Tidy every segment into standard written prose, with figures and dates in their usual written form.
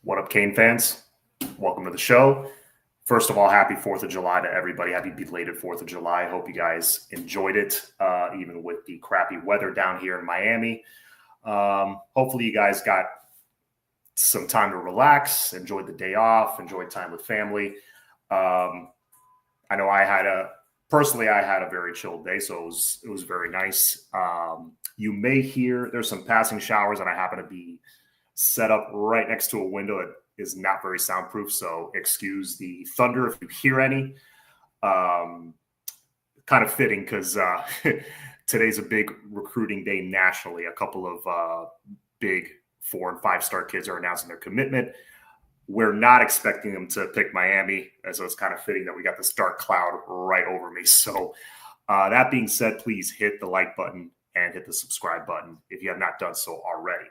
What up, Kane fans? Welcome to the show. First of all, happy 4th of July to everybody. Happy belated 4th of July. Hope you guys enjoyed it, even with the crappy weather down here in Miami. Hopefully you guys got some time to relax, enjoyed the day off, enjoyed time with family. I know I had a very chilled day, so it was very nice. You may hear there's some passing showers, and I happen to be set up right next to a window that is not very soundproof, so excuse the thunder if you hear any. Kind of fitting because today's a big recruiting day nationally. A couple of big 4- and 5-star kids are announcing their commitment. We're not expecting them to pick Miami, so it's kind of fitting that we got this dark cloud right over me. So that being said, please hit the like button and hit the subscribe button if you have not done so already.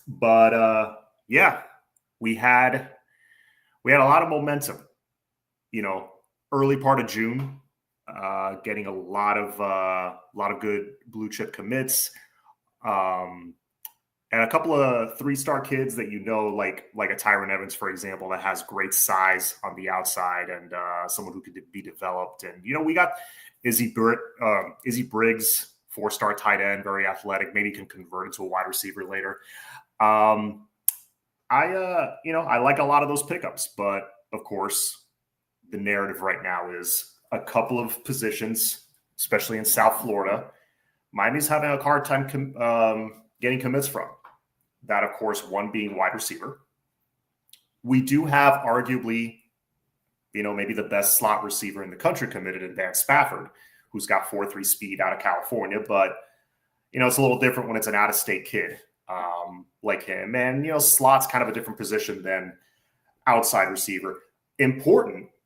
But yeah, we had a lot of momentum. Early part of June, getting a lot of good blue chip commits, and a couple of 3-star kids that like a Tyron Evans, for example, that has great size on the outside and someone who could be developed. And we got Izzy Briggs, 4-star tight end, very athletic, maybe can convert into a wide receiver later. I like a lot of those pickups, but of course, the narrative right now is a couple of positions, especially in South Florida, Miami's having a hard time getting commits from. That, of course, one being wide receiver. We do have arguably, maybe the best slot receiver in the country committed in Dan Spafford, who's got 4.3 speed out of California, but it's a little different when it's an out-of-state kid. Like him, and slot's kind of a different position than outside receiver.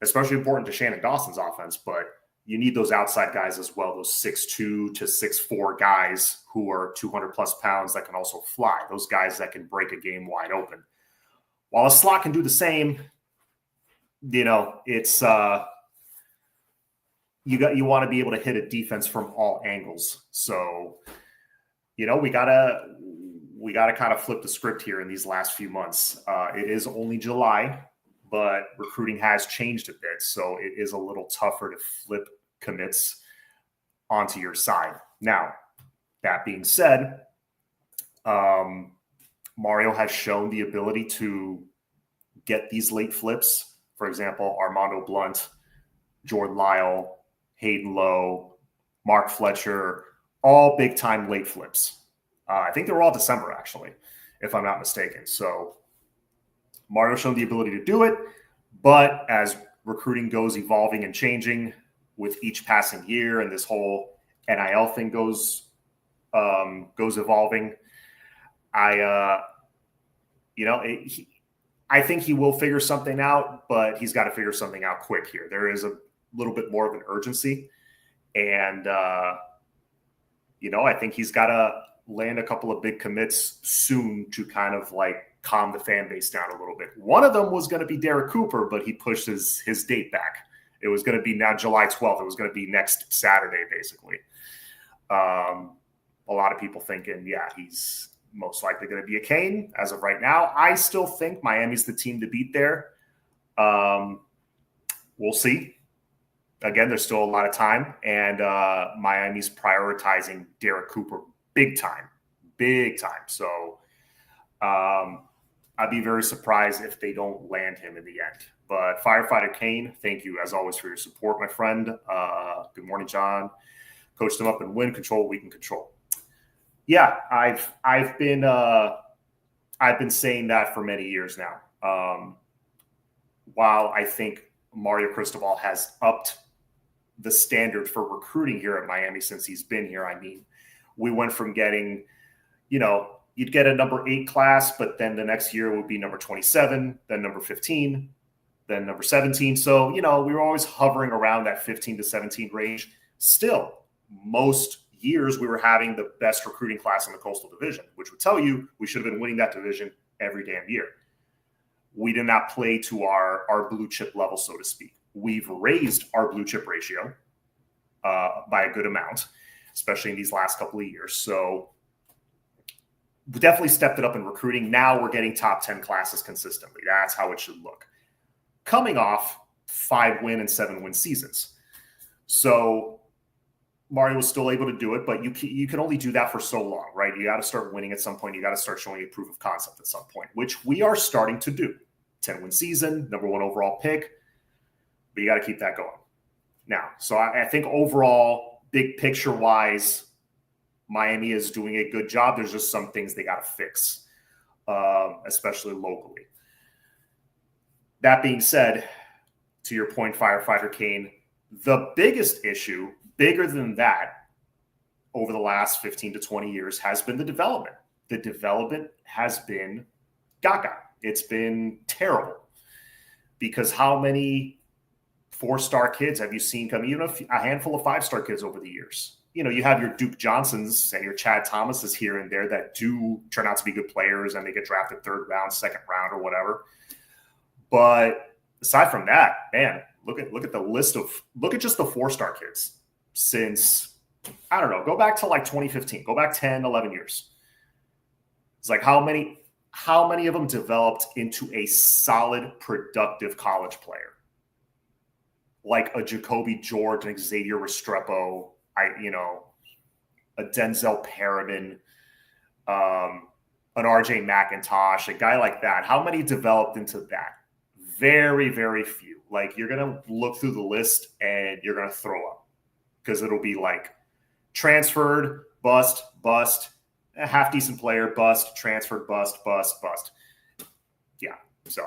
Especially important to Shannon Dawson's offense, but you need those outside guys as well, those 6'2" to 6'4" guys who are 200 plus pounds that can also fly, those guys that can break a game wide open. While a slot can do the same, it's you want to be able to hit a defense from all angles. So we gotta kind of flip the script here in these last few months. It is only July, but recruiting has changed a bit, so it is a little tougher to flip commits onto your side. Now, that being said, Mario has shown the ability to get these late flips. For example, Armando Blunt, Jordan Lyle, Hayden Lowe, Mark Fletcher, all big-time late flips. I think they were all December, actually, if I'm not mistaken. So Mario's shown the ability to do it, but as recruiting goes evolving and changing with each passing year, and this whole NIL thing goes evolving, I think he will figure something out, but he's got to figure something out quick here. There is a little bit more of an urgency, and I think he's got to land a couple of big commits soon to kind of like calm the fan base down a little bit. One of them was going to be Derek Cooper, but he pushed his date back. It was going to be now July 12th. It was going to be next Saturday, basically. A lot of people thinking, yeah, he's most likely going to be a Cane as of right now. I still think Miami's the team to beat there. We'll see. Again, there's still a lot of time, and Miami's prioritizing Derek Cooper big time. So I'd be very surprised if they don't land him in the end. But Firefighter Kane, thank you as always for your support, my friend. Good morning, John. Coach them up and win. Control what we can control. Yeah, I've been saying that for many years now. While I think Mario Cristobal has upped the standard for recruiting here at Miami since he's been here, I mean, we went from getting, you'd get a number 8 class, but then the next year would be number 27, then number 15, then number 17. So, we were always hovering around that 15 to 17 range. Still, most years we were having the best recruiting class in the Coastal Division, which would tell you we should have been winning that division every damn year. We did not play to our blue chip level, so to speak. We've raised our blue chip ratio by a good amount, especially in these last couple of years. So we definitely stepped it up in recruiting. Now we're getting top 10 classes consistently. That's how it should look. Coming off 5-win and 7-win seasons. So Mario was still able to do it, but you can only do that for so long, right? You got to start winning at some point. You got to start showing a proof of concept at some point, which we are starting to do. 10-win season, number 1 overall pick, but you got to keep that going. Now, so I think overall, big picture-wise, Miami is doing a good job. There's just some things they got to fix, especially locally. That being said, to your point, Firefighter Kane, the biggest issue, bigger than that, over the last 15 to 20 years has been the development. The development has been gaga. It's been terrible. Because how many 4-star kids have you seen come? Even a handful of 5-star kids over the years. You know, you have your Duke Johnsons and your Chad Thomases here and there that do turn out to be good players and they get drafted 3rd round, 2nd round, or whatever. But aside from that, man, look at the list of look at just the 4-star kids since, I don't know, go back to like 2015, go back 10, 11 years. It's like how many of them developed into a solid, productive college player? Like a Jacoby George, an Xavier Restrepo, a Denzel Perriman, an RJ McIntosh, a guy like that. How many developed into that? Very, very few. Like, you're going to look through the list and you're going to throw up because it'll be like transferred, bust, a half decent player, bust, transferred, bust. Yeah. So,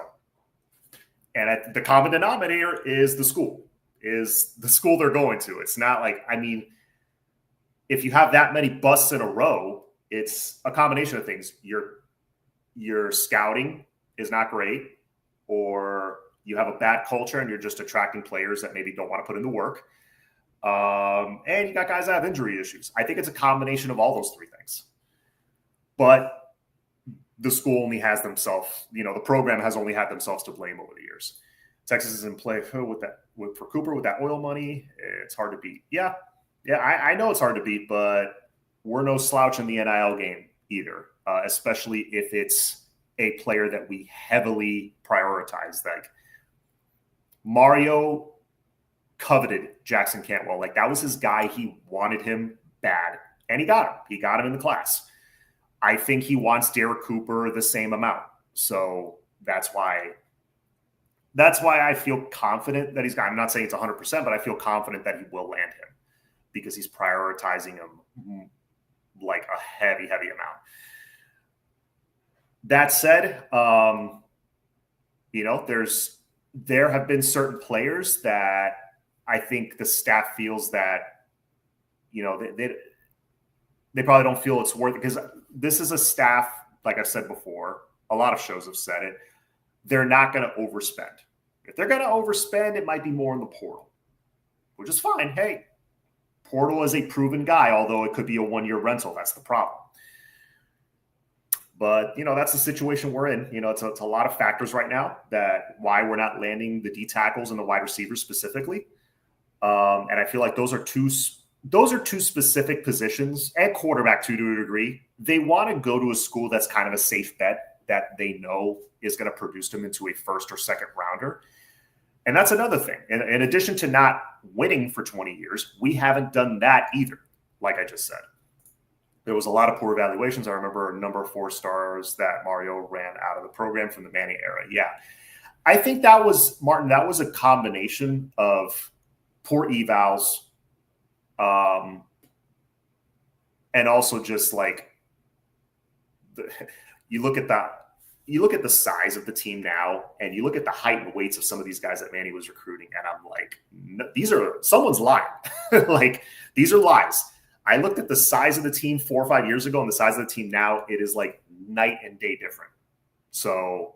and the common denominator is the school they're going to. It's not like, I mean, if you have that many busts in a row, it's a combination of things. Your scouting is not great, or you have a bad culture and you're just attracting players that maybe don't want to put in the work. And you got guys that have injury issues. I think it's a combination of all those 3 things. But the school only has themselves, the program has only had themselves to blame over the years. Texas is in play for Cooper with that oil money. It's hard to beat. Yeah, I know it's hard to beat, but we're no slouch in the NIL game either, especially if it's a player that we heavily prioritize. Like, Mario coveted Jackson Cantwell. Like, that was his guy. He wanted him bad, and he got him. He got him in the class. I think he wants Derek Cooper the same amount. So that's why I feel confident that I'm not saying it's 100%, but I feel confident that he will land him because he's prioritizing him like a heavy, heavy amount. That said, there have been certain players that I think the staff feels that, they probably don't feel it's worth it, because this is a staff, like I've said before, a lot of shows have said it, they're not going to overspend. If they're going to overspend, it might be more in the portal, which is fine. Hey, portal is a proven guy, although it could be a 1-year rental. That's the problem. But, that's the situation we're in. It's a lot of factors right now that why we're not landing the D tackles and the wide receivers specifically. And I feel like those are two specific positions, and quarterback too, to a degree. They want to go to a school that's kind of a safe bet that they know is going to produce them into a 1st or 2nd rounder. And that's another thing. In addition to not winning for 20 years, we haven't done that either, like I just said. There was a lot of poor evaluations. I remember a number of 4-stars that Mario ran out of the program from the Manning era. Yeah. I think that was a combination of poor evals, and also just like you look at the size of the team now, and you look at the height and weights of some of these guys that Manny was recruiting, and I'm like, no, someone's lying. Like, these are lies. I looked at the size of the team 4 or 5 years ago and the size of the team now, it is like night and day different. So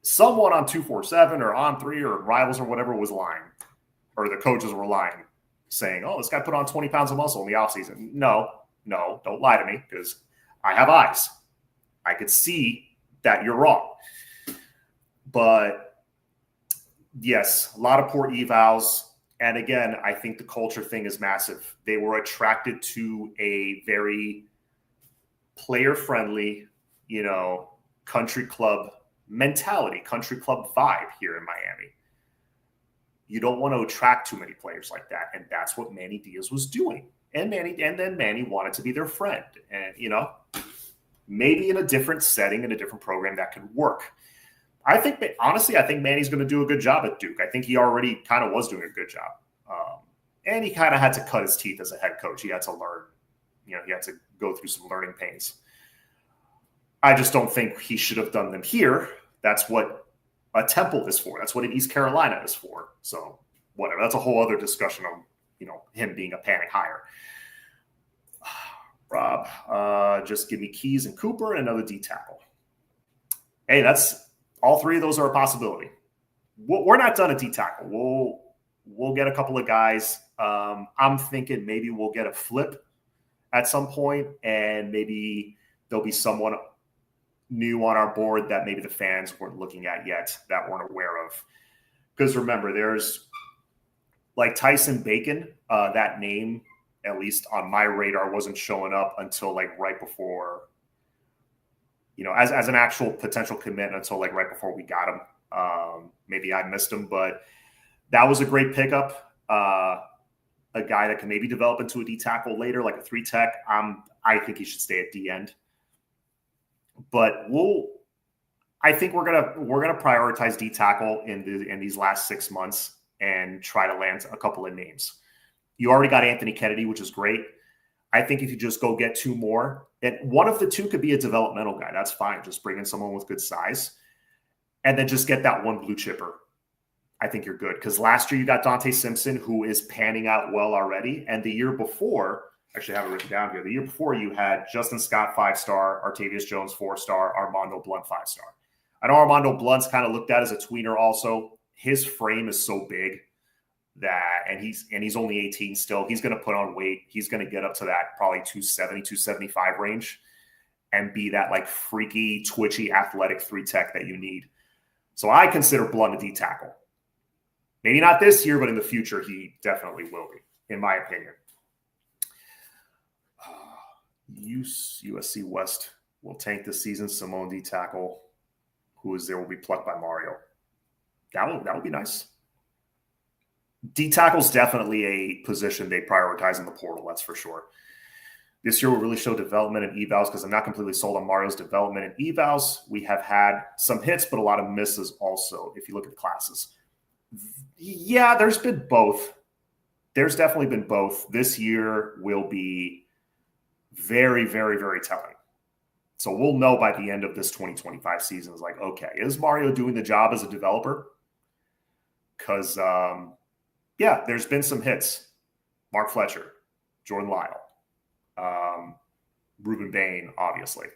someone on 247 or on 3 or Rivals or whatever was lying, or the coaches were lying, saying, oh, this guy put on 20 pounds of muscle in the offseason. No, don't lie to me, because I have eyes. I could see that you're wrong. But yes, a lot of poor evals. And again, I think the culture thing is massive. They were attracted to a very player-friendly, country club mentality, country club vibe here in Miami. You don't want to attract too many players like that, and that's what Manny Diaz was doing. And then Manny wanted to be their friend, and maybe in a different setting, in a different program, that could work. I think Manny's going to do a good job at Duke. I think he already kind of was doing a good job, and he kind of had to cut his teeth as a head coach. He had to learn, he had to go through some learning pains. I just don't think he should have done them here. That's what a Temple is for. That's what an East Carolina is for. So whatever. That's a whole other discussion on, him being a panic hire. Rob, just give me Keys and Cooper and another D tackle. Hey, that's all three of those are a possibility. We're not done at D tackle. We'll get a couple of guys. I'm thinking maybe we'll get a flip at some point, and maybe there'll be someone new on our board that maybe the fans weren't looking at yet, that weren't aware of. Because remember, there's like Tyson Bacon, that name, at least on my radar, wasn't showing up until like right before, as an actual potential commit until like right before we got him. Maybe I missed him, but that was a great pickup. A guy that can maybe develop into a D tackle later, like a 3 tech. I think he should stay at D end. But I think we're gonna prioritize D tackle in these last 6 months and try to land a couple of names. You already got Anthony Kennedy, which is great. I think if you just go get 2 more, and one of the 2 could be a developmental guy. That's fine. Just bring in someone with good size, and then just get that one blue chipper. I think you're good, because last year you got Dante Simpson, who is panning out well already, and the year before. Actually, I have it written down here. The year before, you had Justin Scott 5-star, Artavius Jones 4-star, Armando Blunt 5-star. I know Armando Blunt's kind of looked at as a tweener. Also, his frame is so big that, and he's only 18 still. He's going to put on weight. He's going to get up to that probably 270, 275 range, and be that like freaky, twitchy, athletic 3 tech that you need. So I consider Blunt a D tackle. Maybe not this year, but in the future, he definitely will be, in my opinion. USC West will tank this season. Simone D tackle, who is there, will be plucked by Mario. That would be nice. D tackle is definitely a position they prioritize in the portal. That's for sure. This year will really show development and evals, because I'm not completely sold on Mario's development and evals. We have had some hits, but a lot of misses also. If you look at the classes, yeah, there's been both. There's definitely been both. This year will be very, very, very telling. So we'll know by the end of this 2025 season, is like, okay, is Mario doing the job as a developer? Because, there's been some hits. Mark Fletcher, Jordan Lyle, Ruben Bain, obviously.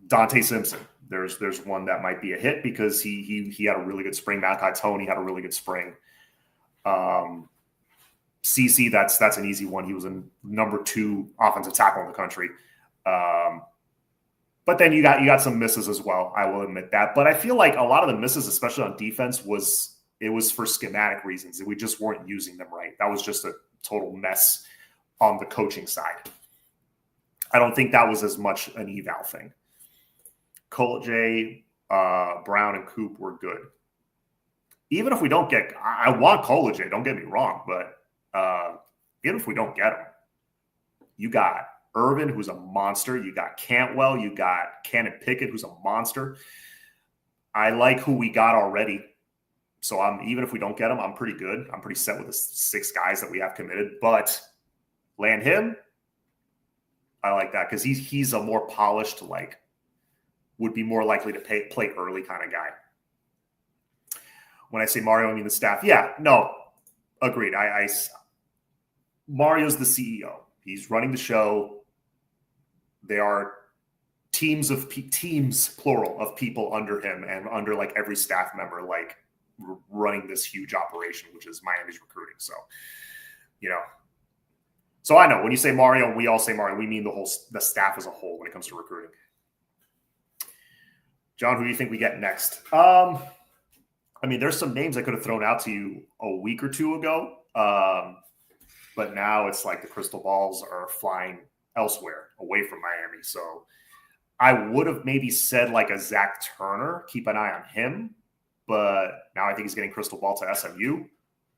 Dante Simpson. There's one that might be a hit because he had a really good spring. Malachi Tony had a really good spring. CC, that's an easy one. He was a number 2 offensive tackle in the country. But then you got some misses as well. I will admit that. But I feel like a lot of the misses, especially on defense, was for schematic reasons. We just weren't using them right. That was just a total mess on the coaching side. I don't think that was as much an eval thing. Cole J, Brown, and Coop were good. Even if we don't get – I want Cole J, don't get me wrong, but even if we don't get him, you got Irvin, who's a monster. You got Cantwell. You got Cannon Pickett, who's a monster. I like who we got already. So even if we don't get him, I'm pretty good. I'm pretty set with the 6 guys that we have committed. But land him, I like that, because he's a more polished, would be more likely to play early kind of guy. When I say Mario, I mean the staff. Yeah, no, agreed. Mario's the CEO. He's running the show. There are teams, plural, of people under him and under every staff member, running this huge operation, which is Miami's recruiting. So, So I know when you say Mario, we all say Mario, we mean the staff as a whole when it comes to recruiting. John, who do you think we get next? There's some names I could have thrown out to you a week or 2 ago. but now it's like the crystal balls are flying elsewhere away from Miami. So I would have maybe said like a Zach Turner, keep an eye on him, but now I think he's getting crystal ball to SMU.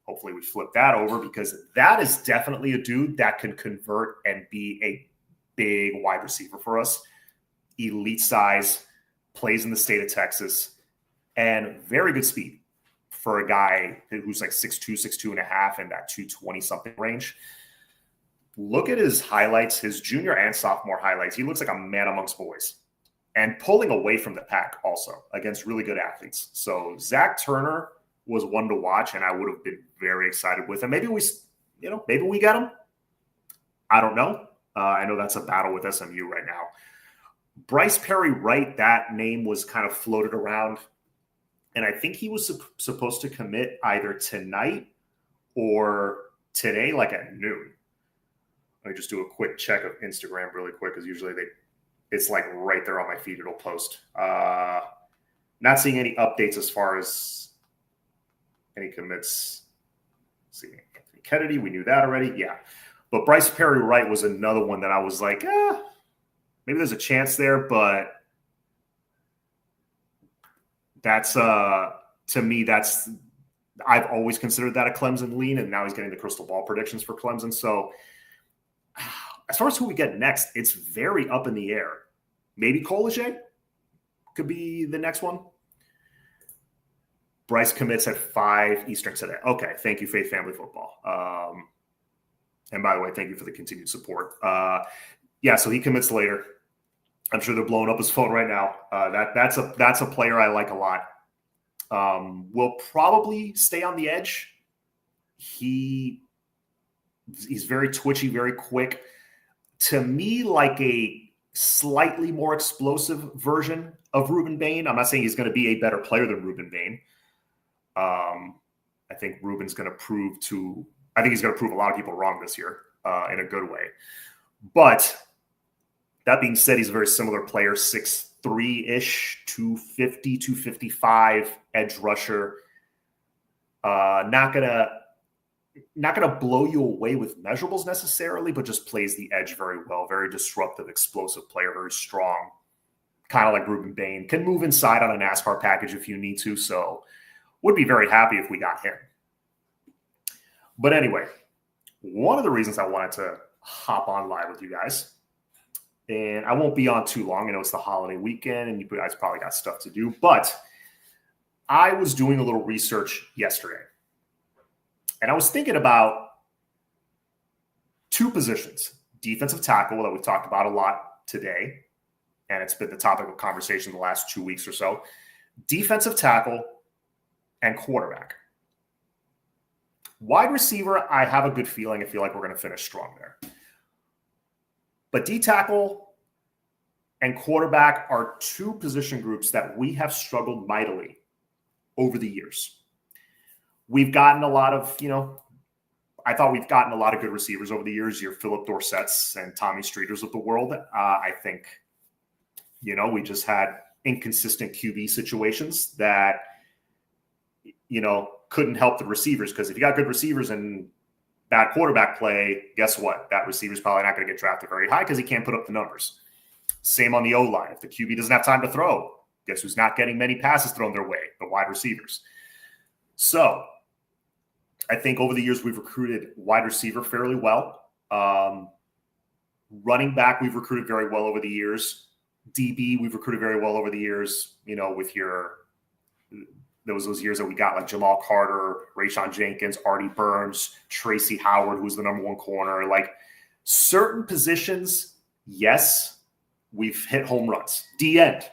Hopefully we flip that over because that is definitely a dude that can convert and be a big wide receiver for us. Elite size, plays in the state of Texas, and very good speed for a guy who's like 6'2", 6'2 and a half in that 220-something range. Look at his highlights, his junior and sophomore highlights. He looks like a man amongst boys and pulling away from the pack also against really good athletes. So Zach Turner was one to watch, and I would have been very excited with him. Maybe we get him. I don't know. I know that's a battle with SMU right now. Bryce Perry Wright, that name was kind of floated around, and I think he was supposed to commit either tonight or today, like at noon. Let me just do a quick check of Instagram really quick because usually it's like right there on my feed. It'll post. Not seeing any updates as far as any commits. Let's see, Anthony Kennedy, we knew that already. Yeah. But Bryce Perry Wright was another one that I was like, maybe there's a chance there, but that's to me, I've always considered that a Clemson lean, and now he's getting the crystal ball predictions for Clemson. So as far as who we get next, it's very up in the air. Maybe Collegier could be the next one. Bryce commits at 5 Eastern today. Okay, thank you, Faith Family Football. And by the way, thank you for the continued support. Yeah, so he commits later. I'm sure they're blowing up his phone right now. That's a player I like a lot. Will probably stay on the edge. He's very twitchy, very quick. To me, like a slightly more explosive version of Ruben Bain. I'm not saying he's going to be a better player than Ruben Bain. I think Ruben's going to prove a lot of people wrong this year in a good way. But that being said, he's a very similar player, 6'3"-ish, 250, 255, edge rusher. Not gonna blow you away with measurables necessarily, but just plays the edge very well. Very disruptive, explosive player, very strong, kind of like Ruben Bain. Can move inside on a NASCAR package if you need to. So would be very happy if we got him. But anyway, one of the reasons I wanted to hop on live with you guys, and I won't be on too long. I know it's the holiday weekend and you guys probably got stuff to do, but I was doing a little research yesterday. And I was thinking about two positions, defensive tackle that we've talked about a lot today, and it's been the topic of conversation the last 2 weeks or so, defensive tackle and quarterback. Wide receiver, I have a good feeling. I feel like we're going to finish strong there. But D tackle and quarterback are two position groups that we have struggled mightily over the years. We've gotten a lot of, I thought we've gotten a lot of good receivers over the years. Your Philip Dorsetts and Tommy Streeters of the world. I think, we just had inconsistent QB situations that, couldn't help the receivers. Because if you got good receivers and bad quarterback play, guess what? That receiver's probably not going to get drafted very high because he can't put up the numbers. Same on the O-line. If the QB doesn't have time to throw, guess who's not getting many passes thrown their way? The wide receivers. So I think over the years we've recruited wide receiver fairly well. Running back we've recruited very well over the years. DB we've recruited very well over the years. With those years that we got like Jamal Carter, Rayshon Jenkins, Artie Burns, Tracy Howard, who's the number one corner. Like certain positions, yes, we've hit home runs. D-end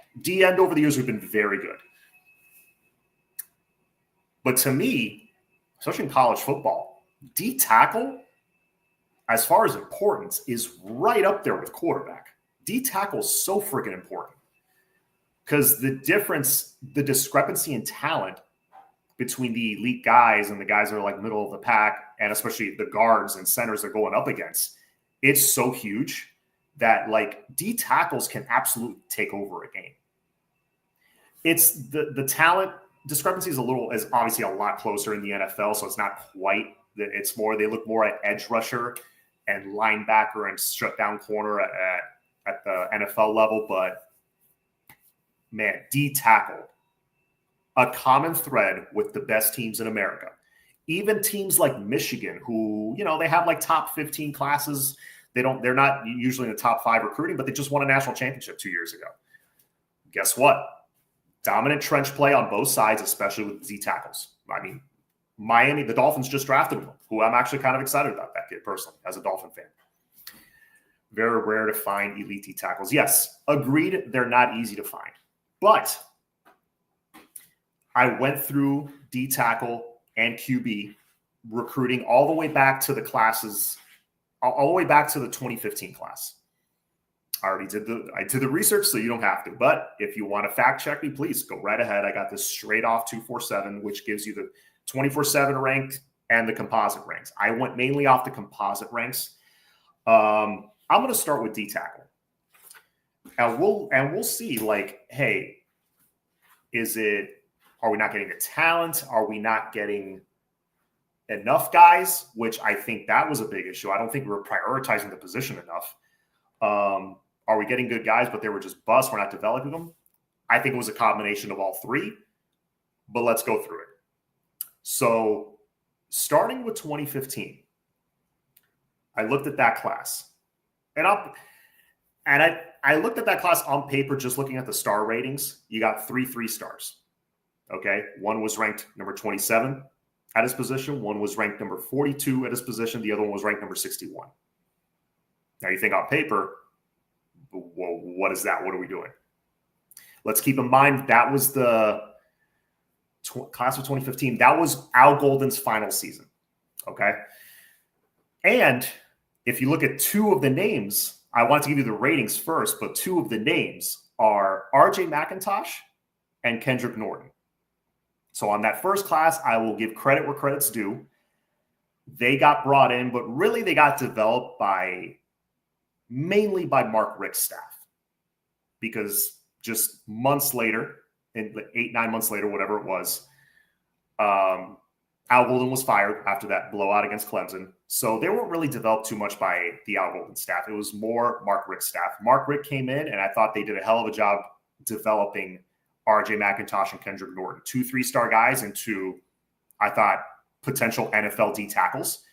over the years we've been very good. But to me, especially in college football, D tackle, as far as importance, is right up there with quarterback. D tackle is so freaking important because the discrepancy in talent between the elite guys and the guys that are like middle of the pack, and especially the guards and centers they're going up against, it's so huge that like D tackles can absolutely take over a game. It's the talent discrepancy is obviously a lot closer in the NFL, so it's not quite It's more, they look more at edge rusher and linebacker and shut down corner at the NFL level. But man, D tackle, a common thread with the best teams in America. Even teams like Michigan, who, they have like top 15 classes. They're not usually in the top 5 recruiting, but they just won a national championship 2 years ago. Guess what? Dominant trench play on both sides, especially with Z tackles. I mean, Miami, the Dolphins just drafted one, who I'm actually kind of excited about that kid personally as a Dolphin fan. Very rare to find elite D tackles. Yes, agreed, they're not easy to find. But I went through D tackle and QB recruiting all the way back to the classes, all the way back to the 2015 class. I did the research, so you don't have to. But if you want to fact check me, please go right ahead. I got this straight off 247, which gives you the 24/7 rank and the composite ranks. I went mainly off the composite ranks. I'm going to start with D tackle, and we'll see. Like, hey, are we not getting the talent? Are we not getting enough guys? Which I think that was a big issue. I don't think we were prioritizing the position enough. Are we getting good guys, but they were just busts? We're not developing them. I think it was a combination of all three, but let's go through it. So starting with 2015, I looked at that class, and I looked at that class on paper, just looking at the star ratings. You got 3 3-stars. Okay. One was ranked number 27 at his position. One was ranked number 42 at his position. The other one was ranked number 61. Now you think on paper, well, what is that? What are we doing? Let's keep in mind that was the class of 2015. That was Al Golden's final season. Okay. And if you look at 2 of the names, I want to give you the ratings first, but 2 of the names are RJ McIntosh and Kendrick Norton. So on that first class, I will give credit where credit's due. They got brought in, but really they got developed mainly by Mark Richt's staff, because just months later, 8-9 months later, whatever it was, Al Golden was fired after that blowout against Clemson. So they weren't really developed too much by the Al Golden staff. It was more Mark Richt's staff. Mark Richt came in, and I thought they did a hell of a job developing RJ McIntosh and Kendrick Norton, 2 3-star guys and 2, I thought, potential NFL D tackles.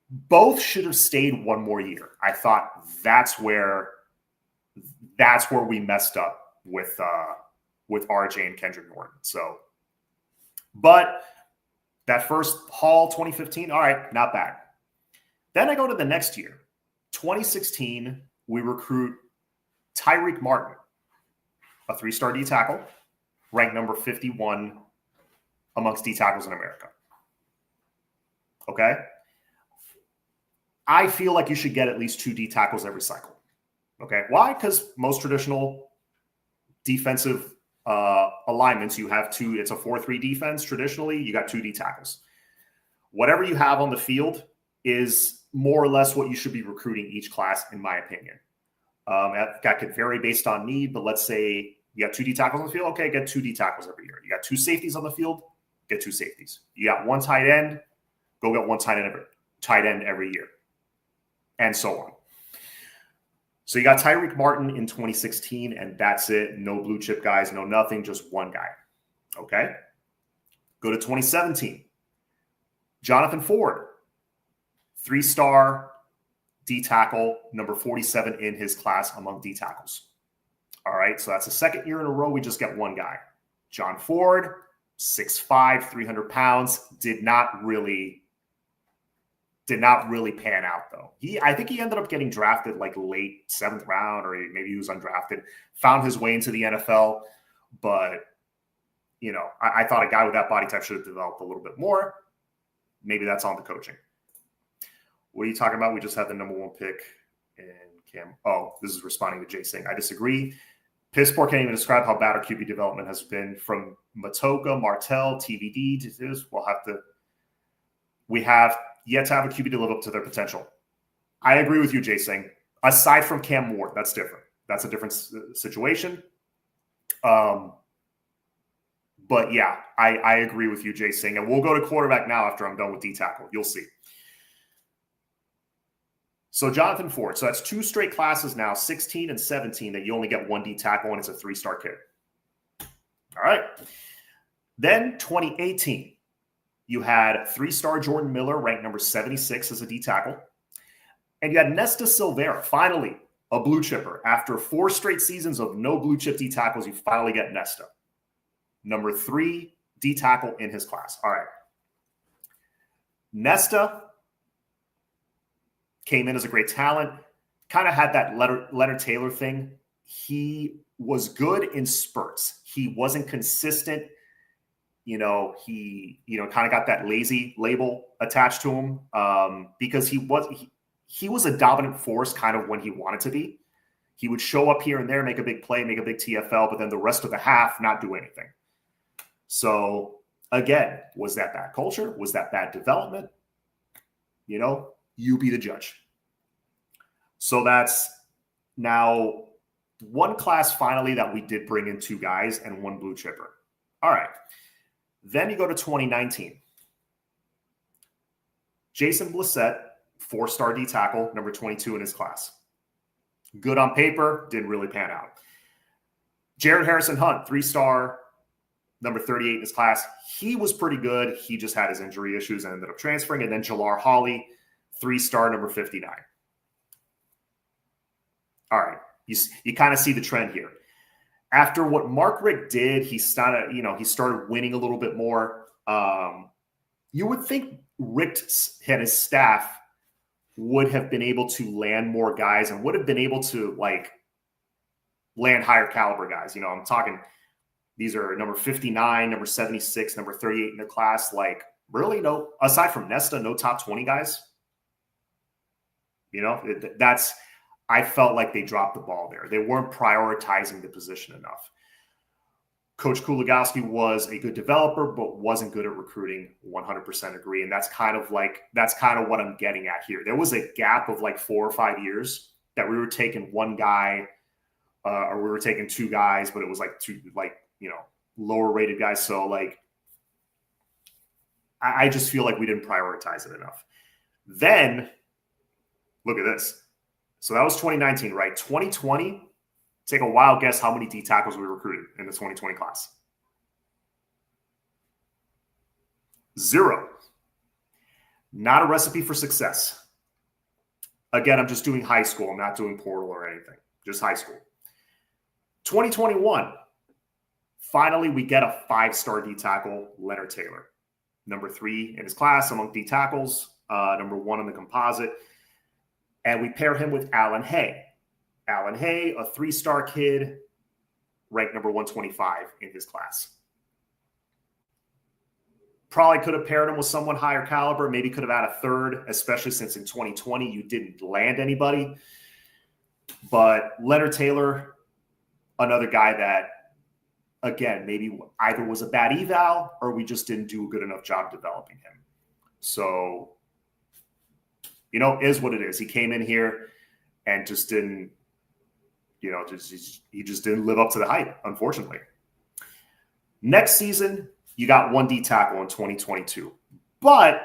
Both should have stayed one more year. I thought that's where we messed up with RJ and Kendrick Norton. So, but that first haul, 2015, all right, not bad. Then I go to the next year, 2016. We recruit Tyreek Martin, a 3-star D tackle, ranked number 51 amongst D tackles in America. Okay. I feel like you should get at least 2 D tackles every cycle. Okay. Why? Because most traditional defensive alignments, you have 2. It's a 4-3 defense. Traditionally, you got 2 D tackles. Whatever you have on the field is more or less what you should be recruiting each class, in my opinion. That could vary based on need, but let's say you got 2 D tackles on the field. Okay, get 2 D tackles every year. You got 2 safeties on the field, get 2 safeties. You got 1 tight end, go get 1 tight end every year, and so on. So you got Tyreek Martin in 2016, and that's it. No blue chip guys, no nothing, just 1 guy. Okay. Go to 2017. Jonathan Ford, 3-star D tackle, number 47 in his class among D tackles. All right, so that's the second year in a row we just get 1 guy. John Ford, 6'5", 300 pounds, did not really pan out though. I think he ended up getting drafted like late 7th round, or maybe he was undrafted, found his way into the NFL. But, I thought a guy with that body type should have developed a little bit more. Maybe that's on the coaching. What are you talking about? We just had the number 1 pick in Cam. Oh, this is responding to Jay saying, I disagree. Piss Poor can't even describe how bad our QB development has been, from Matoga, Martell, TVD to this. We have yet to have a QB to live up to their potential. I agree with you, Jay Singh. Aside from Cam Ward, that's different. That's a different situation. But But yeah, I agree with you, Jay Singh. And we'll go to quarterback now after I'm done with D tackle. You'll see. So Jonathan Ford. So that's 2 straight classes now, 16 and 17, that you only get 1 D tackle and it's a 3-star kid. All right. Then 2018, you had 3-star Jordan Miller, ranked number 76 as a D tackle. And you had Nesta Silvera, finally a blue chipper. After 4 straight seasons of no blue chip D tackles, you finally get Nesta. Number 3 D tackle in his class. All right. Nesta came in as a great talent, kind of had that Leonard Taylor thing. He was good in spurts. He wasn't consistent. He kind of got that lazy label attached to him because he was a dominant force kind of when he wanted to be. He would show up here and there, make a big play, make a big TFL, but then the rest of the half not do anything. So again, was that bad culture? Was that bad development? You be the judge. So that's now 1 class finally that we did bring in 2 guys and 1 blue chipper. All right. Then you go to 2019. Jason Blissett, 4-star D tackle, number 22 in his class. Good on paper, didn't really pan out. Jared Harrison Hunt, 3-star, number 38 in his class. He was pretty good. He just had his injury issues and ended up transferring. And then Jalar Hawley, 3-star, number 59. All right. You kind of see the trend here. After what Mark Richt did, he started winning a little bit more. You would think Richt and his staff would have been able to land more guys and would have been able to land higher caliber guys. I'm talking, these are number 59, number 76, number 38 in their class. Really no, aside from Nesta, no top 20 guys. I felt like they dropped the ball there. They weren't prioritizing the position enough. Coach Kuligowski was a good developer, but wasn't good at recruiting. 100% agree. And that's kind of what I'm getting at here. There was a gap of 4 or 5 years that we were taking 1 guy or we were taking 2 guys, but it was 2, lower rated guys. So I just feel like we didn't prioritize it enough. Then look at this. So that was 2019, right? 2020, take a wild guess how many D tackles we recruited in the 2020 class. 0. Not a recipe for success. Again, I'm just doing high school. I'm not doing portal or anything. Just high school. 2021, finally we get a 5-star D tackle, Leonard Taylor. Number 3 in his class among D tackles, number 1 in the composite. And we pair him with Alan Hay. Alan Hay, a 3-star kid, ranked number 125 in his class. Probably could have paired him with someone higher caliber, maybe could have had a 3rd, especially since in 2020 you didn't land anybody. But Leonard Taylor, another guy that, again, maybe either was a bad eval or we just didn't do a good enough job developing him. So, is what it is. He came in here and just didn't, he just didn't live up to the hype, unfortunately. Next season, you got 1 D tackle in 2022. But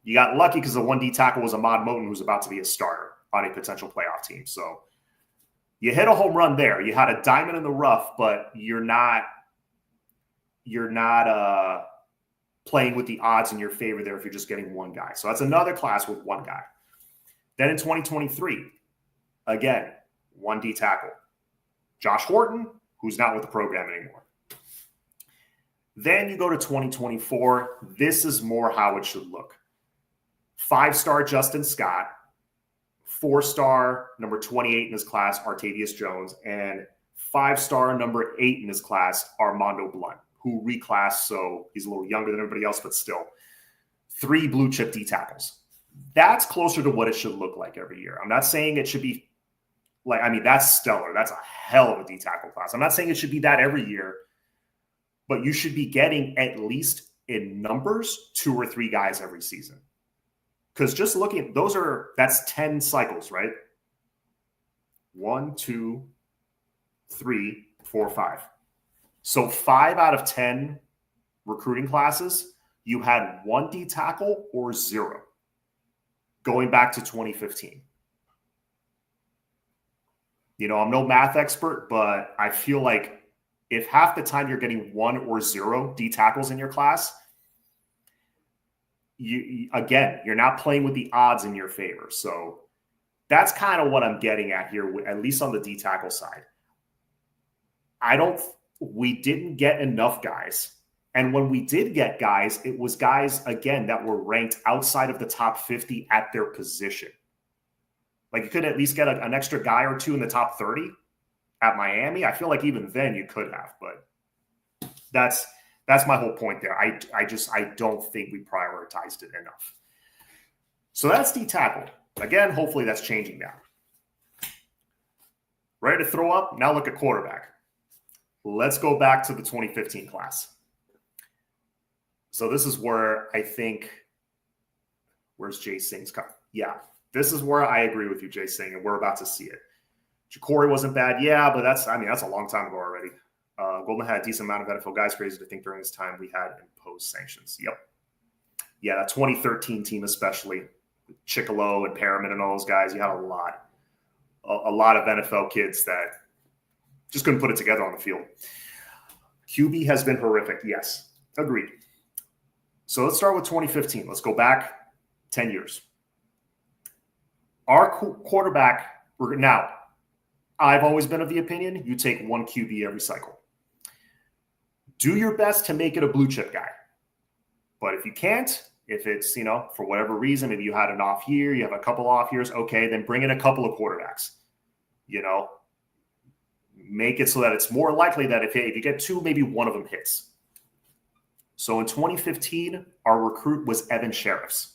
you got lucky because the 1 D tackle was Ahmad Moten, who's about to be a starter on a potential playoff team. So you hit a home run there. You had a diamond in the rough, but you're not playing with the odds in your favor there if you're just getting 1 guy. So that's another class with 1 guy. Then in 2023, again, 1 D tackle. Josh Horton, who's not with the program anymore. Then you go to 2024. This is more how it should look. 5-star Justin Scott, 4-star number 28 in his class, Artavius Jones, and 5-star number 8 in his class, Armando Blunt, who reclassed, so he's a little younger than everybody else, but still. 3 blue chip D tackles. That's closer to what it should look like every year. I'm not saying it should be that's stellar. That's a hell of a D tackle class. I'm not saying it should be that every year, but you should be getting at least in numbers 2 or 3 guys every season. Because just looking at that's 10 cycles, right? 1, 2, 3, 4, 5. So 5 out of 10 recruiting classes, you had 1 D tackle or 0 going back to 2015. You know, I'm no math expert, but I feel like if half the time you're getting 1 or 0 D tackles in your class, you're not playing with the odds in your favor. So that's kind of what I'm getting at here, at least on the D tackle side. We didn't get enough guys. And when we did get guys, it was guys, again, that were ranked outside of the top 50 at their position. Like you could at least get an extra guy or 2 in the top 30 at Miami. I feel like even then you could have, but that's my whole point there. I don't think we prioritized it enough. So that's D tackle. Again, hopefully that's changing now. Ready to throw up? Now look at quarterback. Let's go back to the 2015 class. So this is where I think, where's Jay Singh's cut? Yeah, this is where I agree with you, Jay Singh, and we're about to see it. Ja'Cory wasn't bad, yeah, but that's a long time ago already. Goldman had a decent amount of NFL guys. Crazy to think during this time we had imposed sanctions. Yep. Yeah, that 2013 team especially, Chicolo and Perriman and all those guys, you had a lot of NFL kids that just couldn't put it together on the field. QB has been horrific, yes, agreed. So let's start with 2015. Let's go back 10 years. Our quarterback, now, I've always been of the opinion you take 1 QB every cycle. Do your best to make it a blue chip guy. But if you can't, if it's, for whatever reason, maybe you had an off year, you have a couple off years, okay, then bring in a couple of quarterbacks. Make it so that it's more likely that if you get 2, maybe one of them hits. So in 2015, our recruit was Evan Sheriffs,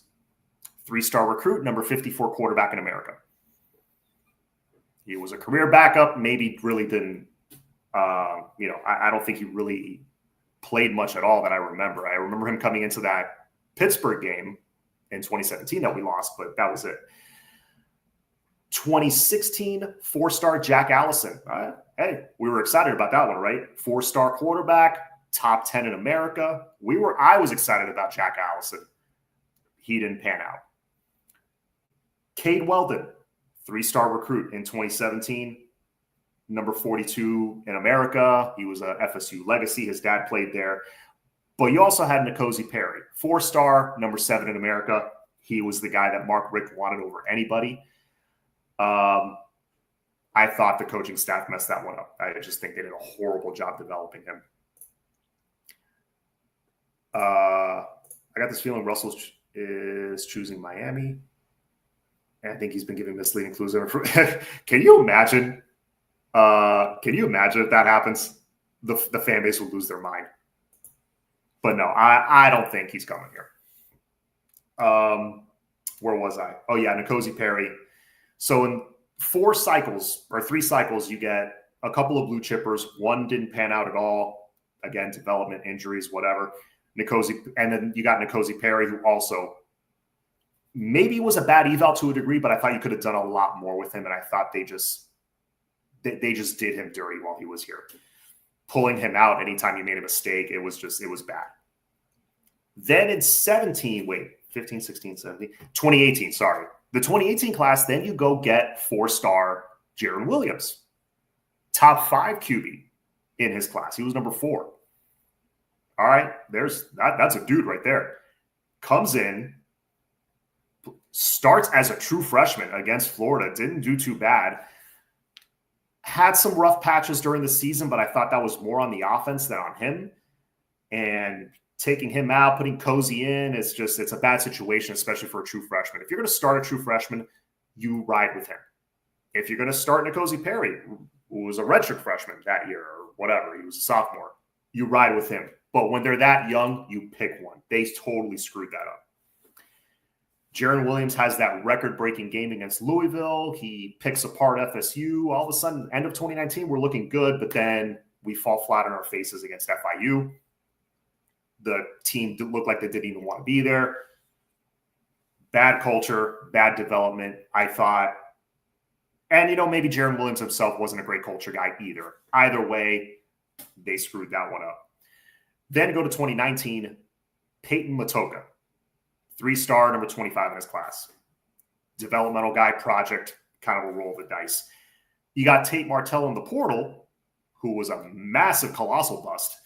3-star recruit, number 54 quarterback in America. He was a career backup, maybe really didn't, I don't think he really played much at all that I remember. I remember him coming into that Pittsburgh game in 2017 that we lost, but that was it. 2016, 4-star Jack Allison. Hey, we were excited about that one, right? 4-star quarterback, top 10 in America. I was excited about Jack Allison. He didn't pan out. Cade Weldon, 3-star recruit in 2017, number 42 in America. He was a FSU legacy. His dad played there. But you also had N'Kosi Perry, 4-star, number 7 in America. He was the guy that Mark Richt wanted over anybody. I thought the coaching staff messed that one up. I just think they did a horrible job developing him. I got this feeling Russell is choosing Miami. And I think he's been giving misleading clues. Can you imagine? If that happens? The fan base will lose their mind. But no, I don't think he's coming here. Where was I? Oh yeah, N'Kosi Perry. So in 3 cycles, you get a couple of blue chippers. One didn't pan out at all. Again, development, injuries, whatever. And then you got N'Kosi Perry, who also maybe was a bad eval to a degree, but I thought you could have done a lot more with him. And I thought they just did him dirty while he was here. Pulling him out anytime he made a mistake, it was bad. Then in 15, 16, 17, 2018, sorry. The 2018 class, then you go get 4-star Jaron Williams, top 5 QB in his class. He was number 4. All right, that's a dude right there. Comes in, starts as a true freshman against Florida, didn't do too bad. Had some rough patches during the season, but I thought that was more on the offense than on him. And taking him out, putting Cozy in, it's a bad situation, especially for a true freshman. If you're going to start a true freshman, you ride with him. If you're going to start N'Kosi Perry, who was a redshirt freshman that year or whatever, he was a sophomore, you ride with him. But when they're that young, you pick one. They totally screwed that up. Jaron Williams has that record-breaking game against Louisville. He picks apart FSU. All of a sudden, end of 2019, we're looking good, but then we fall flat on our faces against FIU. The team looked like they didn't even want to be there. Bad culture, bad development, I thought. And, maybe Jaron Williams himself wasn't a great culture guy either. Either way, they screwed that one up. Then go to 2019, Peyton Matoka, 3-star, number 25 in his class. Developmental guy, project, kind of a roll of the dice. You got Tate Martell in the portal, who was a massive, colossal bust.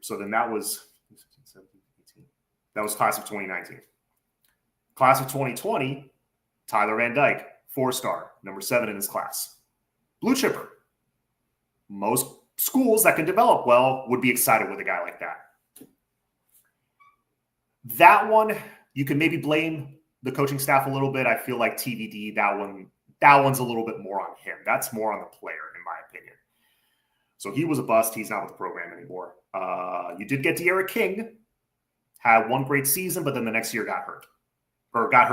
So then that was class of 2019. Class of 2020, Tyler Van Dyke, 4-star, number 7 in his class. Blue chipper. Most schools that can develop well would be excited with a guy like that. That one, you can maybe blame the coaching staff a little bit. I feel like TVD, that one's a little bit more on him. That's more on the player, in my opinion. So he was a bust. He's not with the program anymore. You did get De'Ara King, had one great season, but then the next year got hurt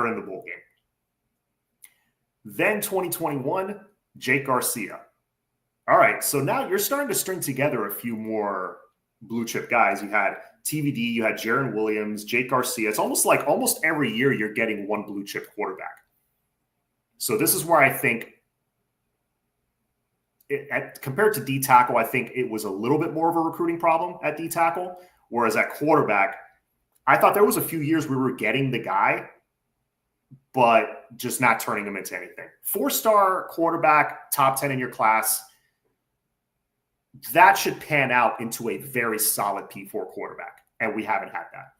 in the bowl game. Then 2021, Jake Garcia. All right, so now you're starting to string together a few more blue chip guys. You had TVD, you had Jaron Williams, Jake Garcia. It's almost like almost every year you're getting one blue chip quarterback. So this is where I think, compared to D tackle, I think it was a little bit more of a recruiting problem at D tackle, whereas at quarterback, I thought there was a few years we were getting the guy, but just not turning him into anything. 4-star quarterback, top 10 in your class, that should pan out into a very solid P4 quarterback, and we haven't had that.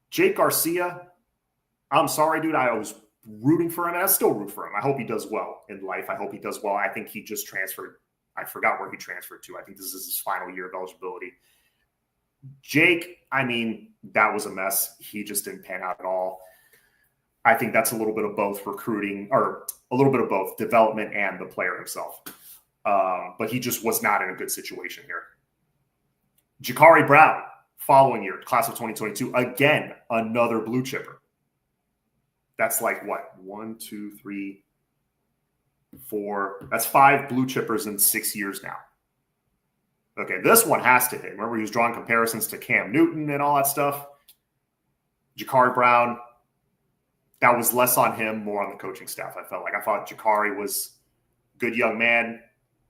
Jake Garcia, I'm sorry, dude. I was rooting for him, and I still root for him. I hope he does well in life. I hope he does well. I think he just transferred. I forgot where he transferred to. I think this is his final year of eligibility. Jake, I mean, that was a mess. He just didn't pan out at all. I think that's a little bit of both recruiting, or a little bit of both development and the player himself. But he just was not in a good situation here. Jakari Brown, following year, class of 2022, again, another blue chipper. That's like what? 1, 2, 3, 4. That's 5 blue chippers in 6 years now. Okay, this one has to hit. Remember, he was drawing comparisons to Cam Newton and all that stuff. Jakari Brown, that was less on him, more on the coaching staff. I thought Jakari was a good young man,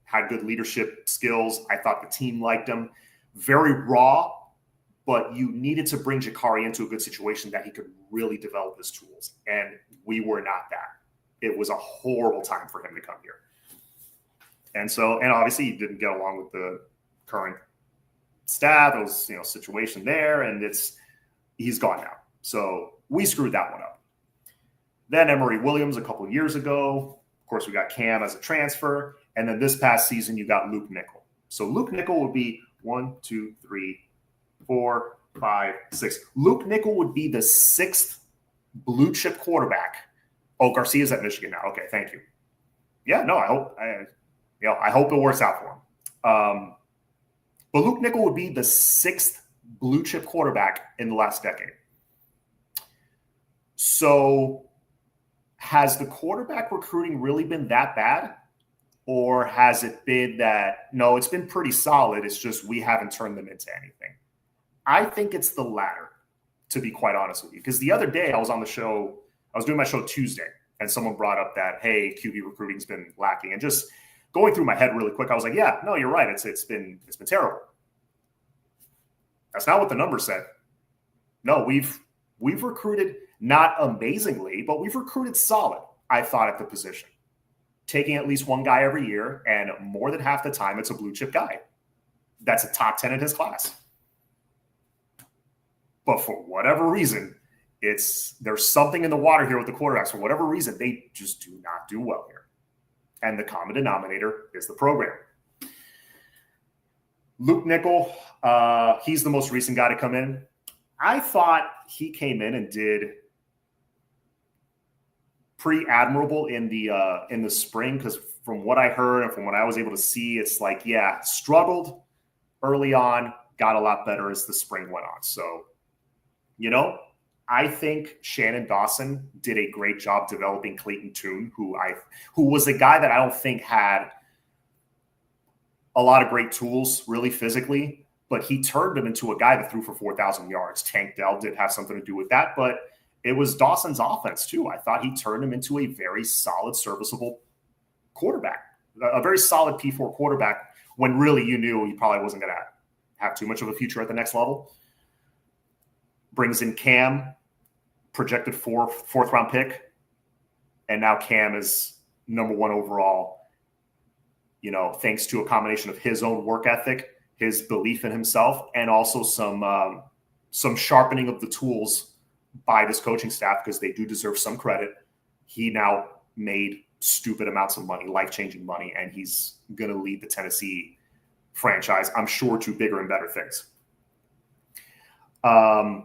had good leadership skills. I thought the team liked him. Very raw, but you needed to bring Jakari into a good situation that he could really develop his tools. And we were not that. It was a horrible time for him to come here. And obviously he didn't get along with the current staff. There was, situation there, and he's gone now. So we screwed that one up. Then Emory Williams a couple of years ago. Of course, we got Cam as a transfer. And then this past season, you got Luke Nickel. So Luke Nickel would be 1, 2, 3, 4, 5, 6. Luke Nickel would be the 6th blue chip quarterback. Oh, Garcia's at Michigan now. Okay, thank you. Yeah, no, I hope it works out for him. But Luke Nickel would be the 6th blue chip quarterback in the last decade. So has the quarterback recruiting really been that bad? Or has it been that, no, it's been pretty solid. It's just we haven't turned them into anything. I think it's the latter, to be quite honest with you. Because the other day I was on the show, I was doing my show Tuesday, and someone brought up that, hey, QB recruiting's been lacking. And just going through my head really quick, I was like, yeah, no, you're right. It's been terrible. That's not what the numbers said. No, we've recruited not amazingly, but we've recruited solid, I thought, at the position. Taking at least one guy every year, and more than half the time, it's a blue chip guy. That's a top 10 in his class. But for whatever reason, there's something in the water here with the quarterbacks. For whatever reason, they just do not do well here. And the common denominator is the program. Luke Nickel, he's the most recent guy to come in. I thought he came in and did pretty admirable in the spring, because from what I heard and from what I was able to see, it's like, yeah, struggled early on, got a lot better as the spring went on. So, I think Shannon Dawson did a great job developing Clayton Tune, who was a guy that I don't think had a lot of great tools really physically, but he turned him into a guy that threw for 4,000 yards. Tank Dell did have something to do with that, but it was Dawson's offense too. I thought he turned him into a very solid, serviceable quarterback, a very solid P4 quarterback, when really you knew he probably wasn't going to have too much of a future at the next level. Brings in Cam, projected fourth round pick, and now Cam is number 1 overall, thanks to a combination of his own work ethic, his belief in himself, and also some sharpening of the tools by this coaching staff, because they do deserve some credit. He now made stupid amounts of money, life-changing money, and he's going to lead the Tennessee franchise, I'm sure, to bigger and better things.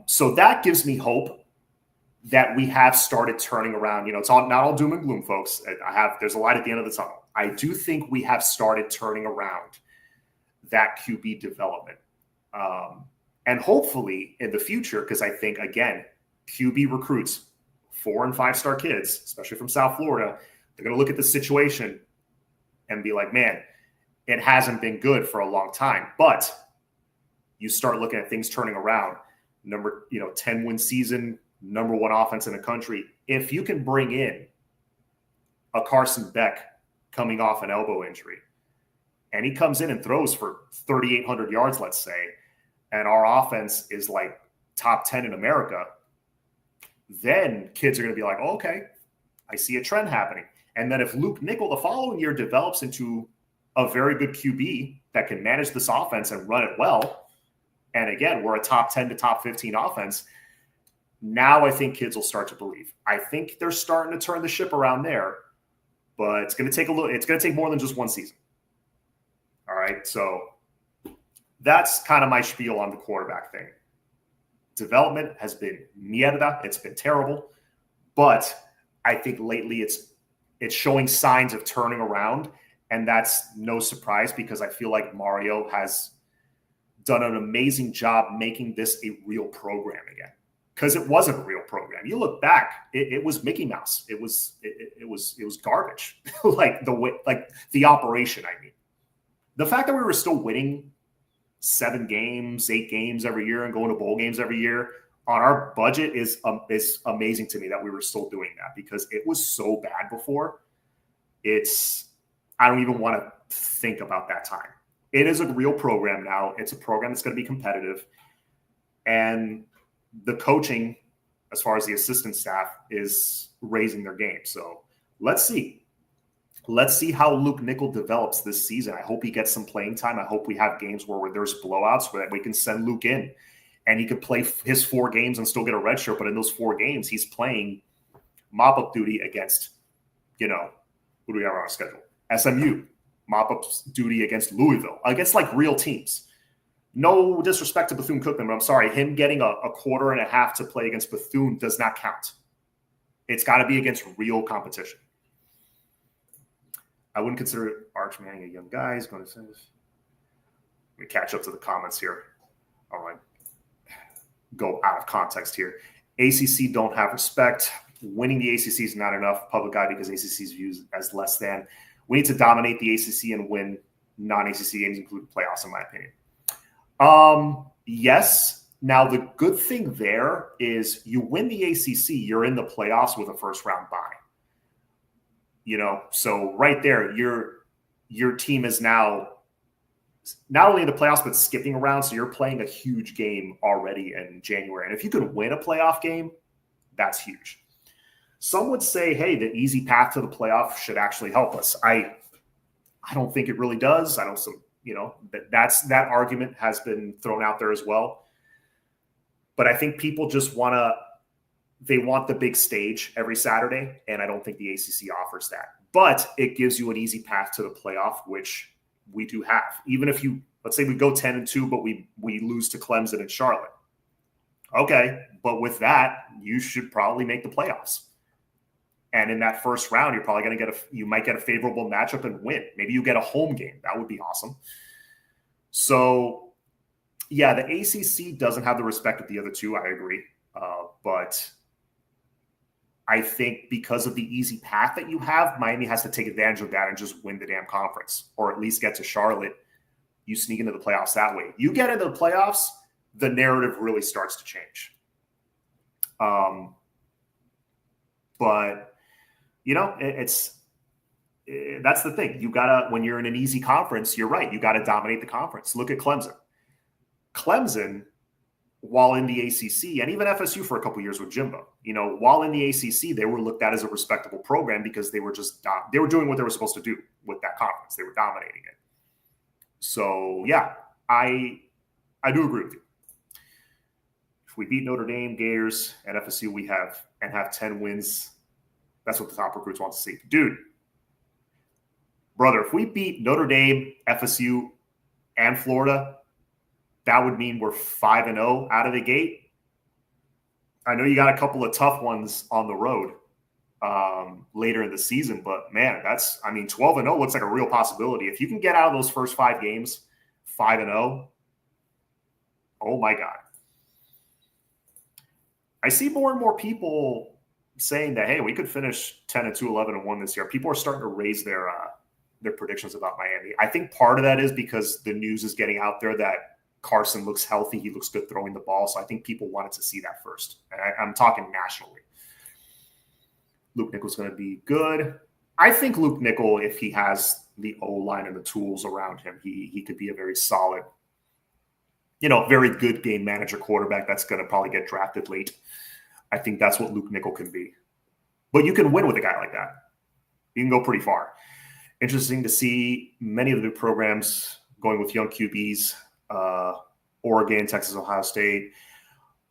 So that gives me hope that we have started turning around. It's not all doom and gloom, folks. There's a light at the end of the tunnel. I do think we have started turning around that QB development. And hopefully in the future, because I think, again, QB recruits, 4- and 5-star kids, especially from South Florida, they're going to look at the situation and be like, man, it hasn't been good for a long time. But you start looking at things turning around. 10-win season, number 1 offense in the country. If you can bring in a Carson Beck coming off an elbow injury, and he comes in and throws for 3,800 yards, let's say, and our offense is like top 10 in America, then kids are going to be like, oh, okay, I see a trend happening. And then if Luke Nickel the following year develops into a very good QB that can manage this offense and run it well, and again, we're a top 10 to top 15 offense, now I think kids will start to believe. I think they're starting to turn the ship around there, but it's going to take it's going to take more than just one season. All right, so that's kind of my spiel on the quarterback thing. Development has been mierda. It's been terrible, but I think lately it's showing signs of turning around, and that's no surprise because I feel like Mario has done an amazing job making this a real program again. Because it wasn't a real program. You look back, it was Mickey Mouse. It was garbage. like the operation. I mean, the fact that we were still winning 7 games, 8 games every year, and going to bowl games every year on our budget is amazing to me that we were still doing that, because it was so bad before. I don't even want to think about that time. It is a real program now. It's a program that's going to be competitive, and the coaching, as far as the assistant staff, is raising their game. So let's see. Let's see how Luke Nickel develops this season. I hope he gets some playing time. I hope we have games where there's blowouts where we can send Luke in and he could play his 4 games and still get a red shirt. But in those 4 games, he's playing mop-up duty against, who do we have on our schedule? SMU. Mop-up duty against Louisville, against like real teams. No disrespect to Bethune-Cookman, but I'm sorry, him getting a quarter and a half to play against Bethune does not count. It's got to be against real competition. I wouldn't consider Arch Manning a young guy. He's going to say this. Let me catch up to the comments here. All right. Go out of context here. ACC don't have respect. Winning the ACC is not enough. Public eye, because ACC is viewed as less than. We need to dominate the ACC and win non-ACC games, including playoffs, in my opinion. Yes. Now, the good thing there is you win the ACC, you're in the playoffs with a first-round bye. So right there, your team is now not only in the playoffs, but skipping around. So you're playing a huge game already in January. And if you could win a playoff game, that's huge. Some would say, hey, the easy path to the playoff should actually help us. I don't think it really does. I know that argument has been thrown out there as well. But I think people just want the big stage every Saturday, and I don't think the ACC offers that. But it gives you an easy path to the playoff, which we do have. Even if let's say we go 10-2, but we lose to Clemson and Charlotte. Okay, but with that, you should probably make the playoffs. And in that first round, you're probably going to you might get a favorable matchup and win. Maybe you get a home game. That would be awesome. So, yeah, the ACC doesn't have the respect of the other two. I agree. But I think because of the easy path that you have, Miami has to take advantage of that and just win the damn conference, or at least get to Charlotte. You sneak into the playoffs that way. You get into the playoffs, the narrative really starts to change. But that's the thing. You gotta, when you're in an easy conference, you're right. You got to dominate the conference. Look at Clemson. Clemson, while in the ACC, and even FSU for a couple of years with Jimbo, while in the ACC, they were looked at as a respectable program because they were doing what they were supposed to do with that conference. They were dominating it. So yeah, I do agree with you. If we beat Notre Dame, Gators, and FSU, we have 10 wins. That's what the top recruits want to see. Dude, brother, if we beat Notre Dame, FSU, and Florida, that would mean we're 5-0 out of the gate. I know you got a couple of tough ones on the road later in the season, but man, 12-0 looks like a real possibility. If you can get out of those first 5 games 5-0, oh my God. I see more and more people saying that, hey, we could finish 10-2, 11-1 this year. People are starting to raise their predictions about Miami. I think part of that is because the news is getting out there that Carson looks healthy. He looks good throwing the ball. So I think people wanted to see that first. And I'm talking nationally. Luke Nickel's going to be good. I think Luke Nickel, if he has the O-line and the tools around him, he could be a very solid, very good game manager quarterback that's going to probably get drafted late. I think that's what Luke Nickel can be. But you can win with a guy like that. You can go pretty far. Interesting to see many of the new programs going with young QBs, Oregon, Texas, Ohio State,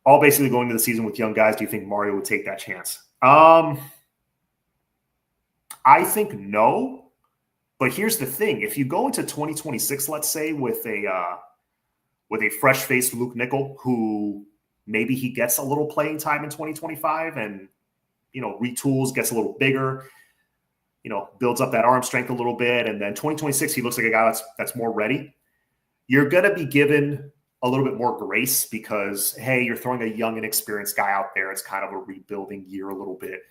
all basically going to the season with young guys. Do you think Mario would take that chance? I think no. But here's the thing. If you go into 2026, let's say, with a fresh-faced Luke Nickel, who maybe he gets a little playing time in 2025 and, retools, gets a little bigger, builds up that arm strength a little bit, and then 2026, he looks like a guy that's more ready. You're going to be given a little bit more grace because, hey, you're throwing a young, inexperienced guy out there. It's kind of a rebuilding year a little bit.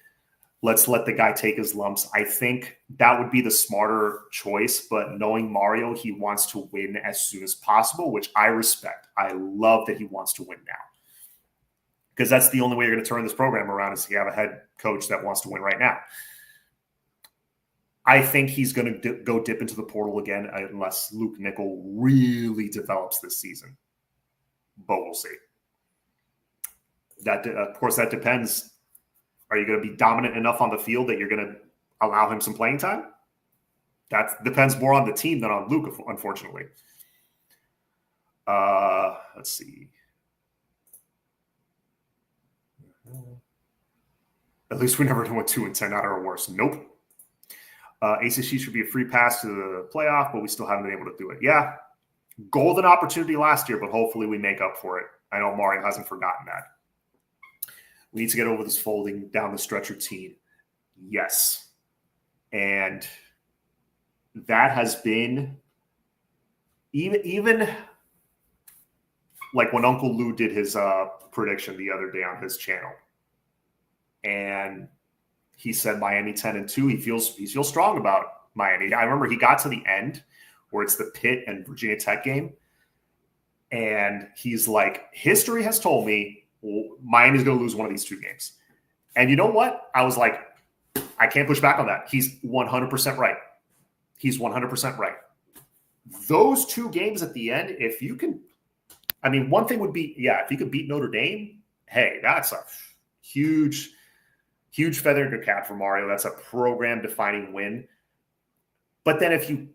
Let's let the guy take his lumps. I think that would be the smarter choice, but knowing Mario, he wants to win as soon as possible, which I respect. I love that he wants to win now because that's the only way you're going to turn this program around is to have a head coach that wants to win right now. I think he's going to go dip into the portal again unless Luke Nickel really develops this season. But we'll see. Of course, that depends. Are you going to be dominant enough on the field that you're going to allow him some playing time? That depends more on the team than on Luke, unfortunately. Let's see. At least we never went 2-10 out or worse. Nope. ACC should be a free pass to the playoff, but we still haven't been able to do it. Yeah. Golden opportunity last year, but hopefully we make up for it. I know Mario hasn't forgotten that. We need to get over this folding down the stretch routine. Yes. And that has been even like when Uncle Lou did his prediction the other day on his channel. And he said Miami 10-2. He feels strong about Miami. I remember he got to the end where it's the Pitt and Virginia Tech game. And he's like, history has told me Miami's going to lose one of these 2 games. And you know what? I was like, I can't push back on that. He's 100% right. He's 100% right. Those 2 games at the end, if you can, one thing would be, if you could beat Notre Dame, hey, that's a huge feather in your cap for Mario. That's a program-defining win. But then if you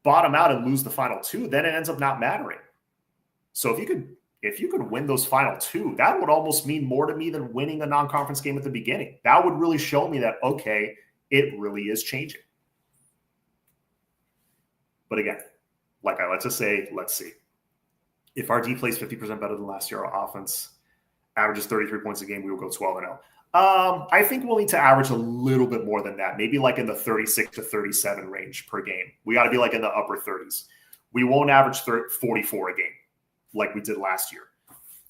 bottom out and lose the final 2, then it ends up not mattering. So if you could win those final 2, that would almost mean more to me than winning a non-conference game at the beginning. That would really show me that, okay, it really is changing. But again, like I like to say, let's see. If our D plays 50% better than last year, our offense averages 33 points a game, we will go 12-0. I think we'll need to average a little bit more than that, maybe like in the 36 to 37 range per game. We got to be like in the upper 30s. We won't average 44 a game like we did last year.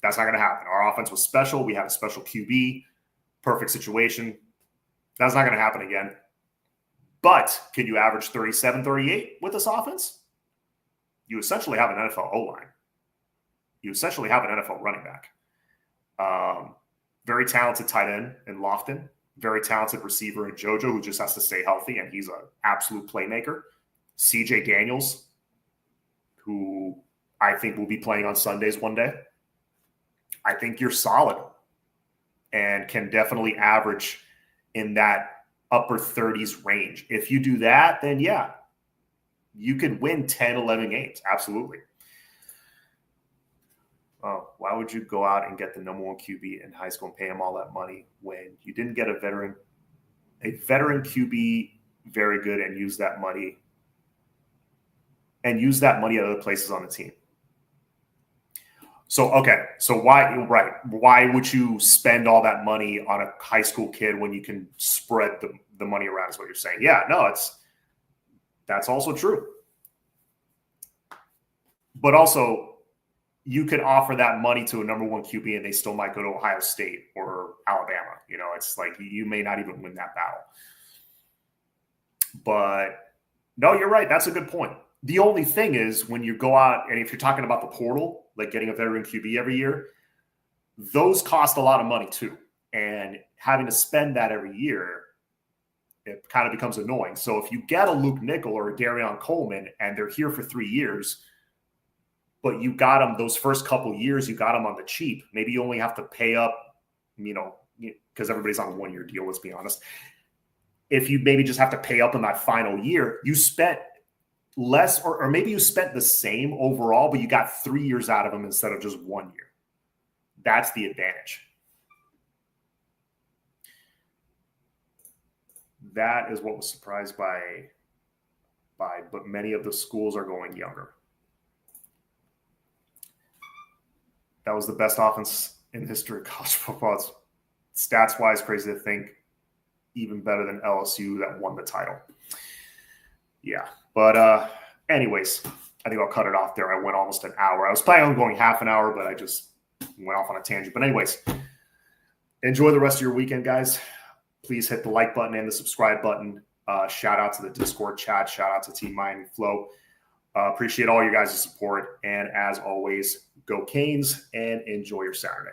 That's not going to happen. Our offense was special. We had a special QB, perfect situation. That's not going to happen again. But can you average 37, 38 with this offense? You essentially have an NFL O-line. You essentially have an NFL running back. Very talented tight end in Lofton. Very talented receiver in JoJo who just has to stay healthy, and he's an absolute playmaker. CJ Daniels, who I think will be playing on Sundays one day. I think you're solid and can definitely average in that upper 30s range. If you do that, then yeah, you could win 10, 11 games. Absolutely. Oh, why would you go out and get the number one QB in high school and pay him all that money when you didn't get a veteran QB very good and use that money at other places on the team? So, okay. So why would you spend all that money on a high school kid when you can spread the money around is what you're saying. Yeah, no, that's also true. But also, you could offer that money to a number one QB and they still might go to Ohio State or Alabama. It's like you may not even win that battle. But no, you're right. That's a good point. The only thing is when you go out and if you're talking about the portal, like getting a veteran QB every year, those cost a lot of money too. And having to spend that every year, it kind of becomes annoying. So if you get a Luke Nickel or a Darion Coleman and they're here for 3 years, but you got them those first couple of years, you got them on the cheap. Maybe you only have to pay up, because everybody's on a 1-year deal, let's be honest. If you maybe just have to pay up in that final year, you spent less, or maybe you spent the same overall, but you got 3 years out of them instead of just 1 year. That's the advantage. That is what was surprised by, but many of the schools are going younger. That was the best offense in the history of college football. It's stats-wise crazy to think even better than LSU that won the title. Yeah. But anyways, I think I'll cut it off there. I went almost an hour. I was planning on going half an hour, but I just went off on a tangent. But anyways, enjoy the rest of your weekend, guys. Please hit the like button and the subscribe button. Shout out to the Discord chat. Shout out to Team Miami Flow. Appreciate all you guys' support. And as always, go Canes and enjoy your Saturday.